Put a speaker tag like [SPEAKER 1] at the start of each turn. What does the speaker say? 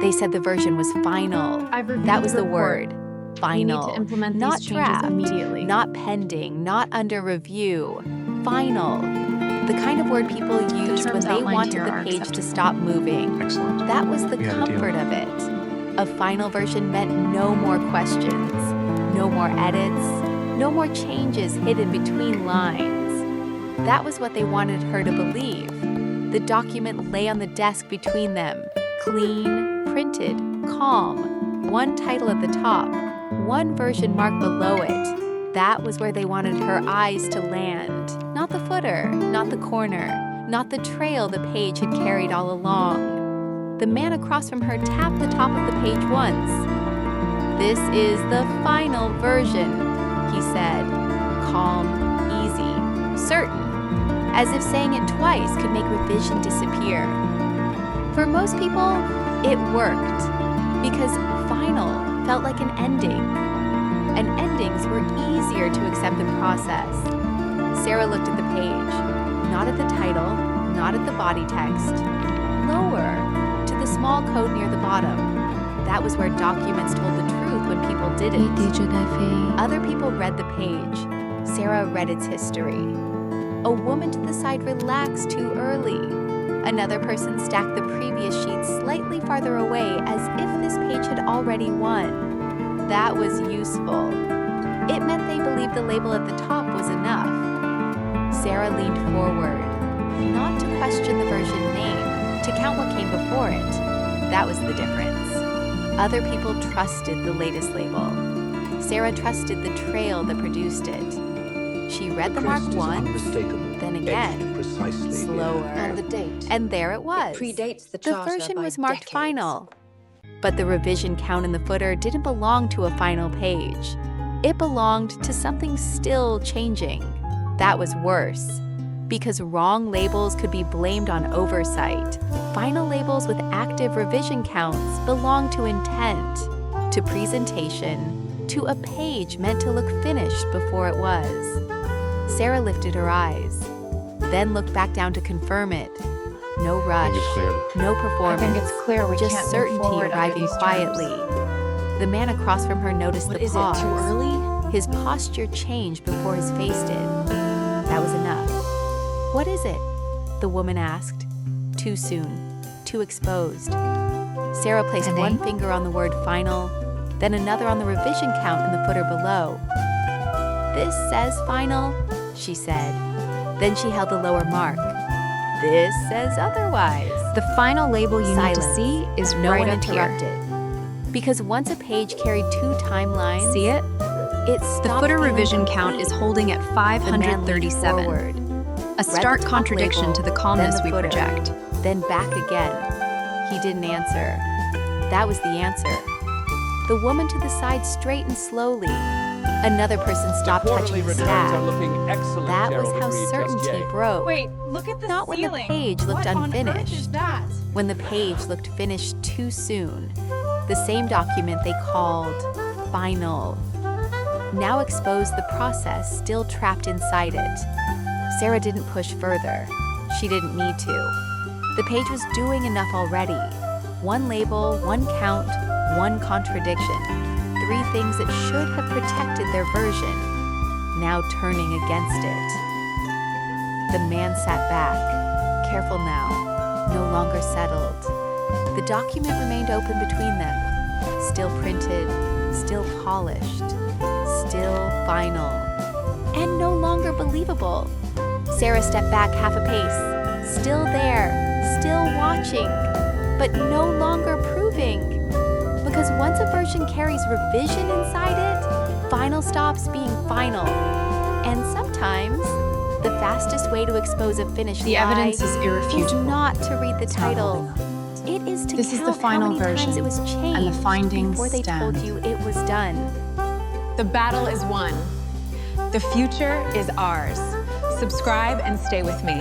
[SPEAKER 1] They said the version was final. That was the word. Final.
[SPEAKER 2] We need to implement
[SPEAKER 1] not
[SPEAKER 2] these changes
[SPEAKER 1] draft,
[SPEAKER 2] immediately.
[SPEAKER 1] not pending, not under review. Final. The kind of word people use when
[SPEAKER 2] terms
[SPEAKER 1] they
[SPEAKER 2] outlined
[SPEAKER 1] wanted
[SPEAKER 2] here
[SPEAKER 1] the
[SPEAKER 2] are
[SPEAKER 1] page to
[SPEAKER 2] acceptable.
[SPEAKER 1] stop moving.
[SPEAKER 3] Excellent.
[SPEAKER 1] That was the
[SPEAKER 3] We had a deal.
[SPEAKER 1] comfort of it. A final version meant no more questions, no more edits, no more changes hidden between lines. That was what they wanted her to believe. The document lay on the desk between them, clean, printed, calm, one title at the top, one version marked below it. That was where they wanted her eyes to land. Not the footer, not the corner, not the trail the page had carried all along. The man across from her tapped the top of the page once. "This is the final version," he said, calm, easy, certain, as if saying it twice could make revision disappear. For most people, it worked, because final felt like an ending, and endings were easier to accept than process. Sarah looked at the page, not at the title, not at the body text, lower, to the small code near the bottom. That was where documents told the truth when people didn't. Other people read the page. Sarah read its history. A woman to the side relaxed too early. Another person stacked the previous sheet slightly farther away as if this page had already won. That was useful. It meant they believed the label at the top was enough. Sarah leaned forward, not to question the version name, to count what came before it. That was the difference. Other people trusted the latest label. Sarah trusted the trail that produced it. She read the mark once, then again, slower.
[SPEAKER 4] And the date.
[SPEAKER 1] And there it was.
[SPEAKER 4] It predates the
[SPEAKER 1] The
[SPEAKER 4] charter
[SPEAKER 1] version
[SPEAKER 4] by
[SPEAKER 1] was marked
[SPEAKER 4] decades.
[SPEAKER 1] final. But the revision count in the footer didn't belong to a final page. It belonged to something still changing. That was worse, because wrong labels could be blamed on oversight. Final labels with active revision counts belong to intent, to presentation, to a page meant to look finished before it was. Sarah lifted her eyes, then looked back down to confirm it. No rush, no performance,
[SPEAKER 2] I think it's clear we
[SPEAKER 1] just
[SPEAKER 2] can't move
[SPEAKER 1] certainty
[SPEAKER 2] forward under
[SPEAKER 1] arriving
[SPEAKER 2] these
[SPEAKER 1] quietly. The man across from her noticed
[SPEAKER 4] What
[SPEAKER 1] the
[SPEAKER 4] is
[SPEAKER 1] pause.
[SPEAKER 4] it, too early?
[SPEAKER 1] His posture changed before his face did. That was enough. "What is it?" the woman asked. Too soon, too exposed. Sarah placed
[SPEAKER 2] Ending.
[SPEAKER 1] one finger on the word final, then another on the revision count in the footer below. "This says final," she said. Then she held the lower mark. "This says otherwise."
[SPEAKER 2] The final label you need to
[SPEAKER 1] Silence.
[SPEAKER 2] see is
[SPEAKER 1] No
[SPEAKER 2] right
[SPEAKER 1] one
[SPEAKER 2] up here.
[SPEAKER 1] interrupted. Because once a page carried two timelines,
[SPEAKER 2] See it?
[SPEAKER 1] it
[SPEAKER 2] The
[SPEAKER 1] stopped
[SPEAKER 2] footer
[SPEAKER 1] being
[SPEAKER 2] revision count
[SPEAKER 1] complete.
[SPEAKER 2] is holding at
[SPEAKER 1] The man leaned
[SPEAKER 2] 537.
[SPEAKER 1] forward,
[SPEAKER 2] A stark
[SPEAKER 1] the top
[SPEAKER 2] contradiction
[SPEAKER 1] label,
[SPEAKER 2] to the
[SPEAKER 1] then
[SPEAKER 2] calmness
[SPEAKER 1] the
[SPEAKER 2] we
[SPEAKER 1] footer,
[SPEAKER 2] project.
[SPEAKER 1] then back again. He didn't answer. That was the answer. The woman to the side straightened slowly. Another person stopped touching the stack. That was how certainty broke.
[SPEAKER 5] Wait, look at the
[SPEAKER 1] Not when the
[SPEAKER 5] ceiling.
[SPEAKER 1] page looked
[SPEAKER 5] What on earth
[SPEAKER 1] unfinished.
[SPEAKER 5] is that?
[SPEAKER 1] When the page looked finished too soon. The same document they called final now exposed the process still trapped inside it. Sarah didn't push further. She didn't need to. The page was doing enough already. One label, one count, one contradiction. Three things that should have protected their version, now turning against it. The man sat back, careful now, no longer settled. The document remained open between them, still printed, still polished, still final, and no longer believable. Sarah stepped back half a pace, still there, still watching, but no longer proving. Because once a version carries revision inside it, final stops being final. And sometimes, the fastest way to expose a finished
[SPEAKER 2] The
[SPEAKER 1] lie
[SPEAKER 2] evidence is irrefutable.
[SPEAKER 1] not to read the title. It is to
[SPEAKER 2] This is
[SPEAKER 1] count
[SPEAKER 2] the final
[SPEAKER 1] how many times
[SPEAKER 2] version,
[SPEAKER 1] it was changed
[SPEAKER 2] and the findings
[SPEAKER 1] before they told
[SPEAKER 2] stand.
[SPEAKER 1] you it was done.
[SPEAKER 6] The battle is won. The future is ours. Subscribe and stay with me.